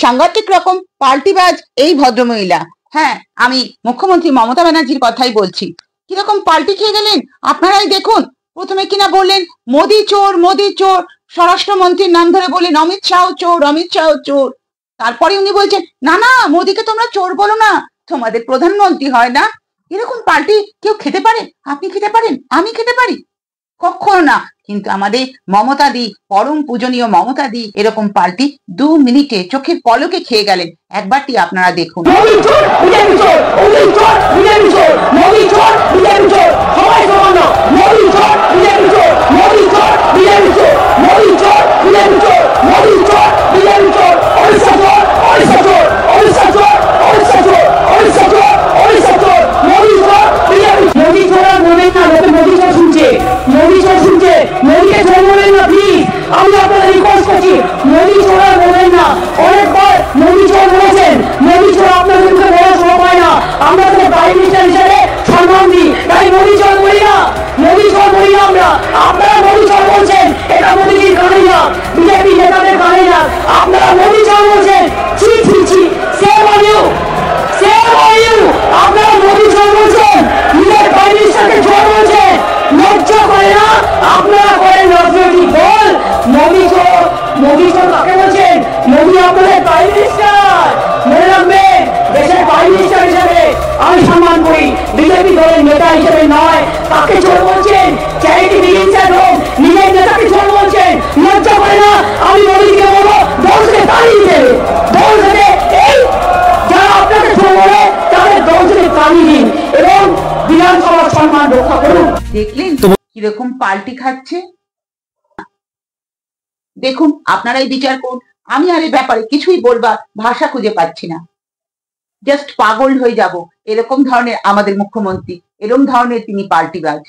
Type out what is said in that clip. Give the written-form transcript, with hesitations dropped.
সাংঘাতিক রকম পাল্টিবাজ এই ভদ্রমহিলা। হ্যাঁ, আমি মুখ্যমন্ত্রী মমতা ব্যানার্জির কথাই বলছি। কিরকম পাল্টি খেয়ে গেলেন আপনারাই দেখুন। প্রথমে কিনা বললেন মোদি চোর মোদি চোর, স্বরাষ্ট্রমন্ত্রীর নাম ধরে বললেন অমিত শাহ চোর অমিত শাহ চোর। তারপরে উনি বলছেন না না মোদিকে তোমরা চোর বলো না, তোমাদের প্রধানমন্ত্রী হয় না। এরকম পাল্টি কেউ খেতে পারে? আপনি খেতে পারেন? আমি খেতে পারি? কখনো না। কিন্তু আমাদের মমতা দি, পরম পূজনীয় মমতা দি এরকম পাল্টি 2 মিনিটে চোখের পলকে খেয়ে গেলেন। একবারটি আপনারা দেখুন। বিজেপি দলের নেতা হিসেবে নয়, তাকে চোর বলছেন। চ্যারিটি বিগিনস হোক, নিজের নেতাকে চোর বলছেন। লজ্জা করে না? আমি মোদীকে বলবো দল থেকে তাড়িয়ে দেবে, দল থেকে এই যারা আপনাকে চোর বলে তাদের দল থেকে তাড়িয়ে দিন এবং বিধানসভার সম্মান রক্ষা করুন। দেখলেন কিরকম পাল্টি খাচ্ছে? দেখুন, আপনারাই বিচার করুন। আমি আর এই ব্যাপারে কিছুই বলবার ভাষা খুঁজে পাচ্ছি না। জাস্ট পাগল হয়ে যাব। এরকম ধরনের আমাদের মুখ্যমন্ত্রী, এরকম ধরনের তিনি পাল্টিবাজ।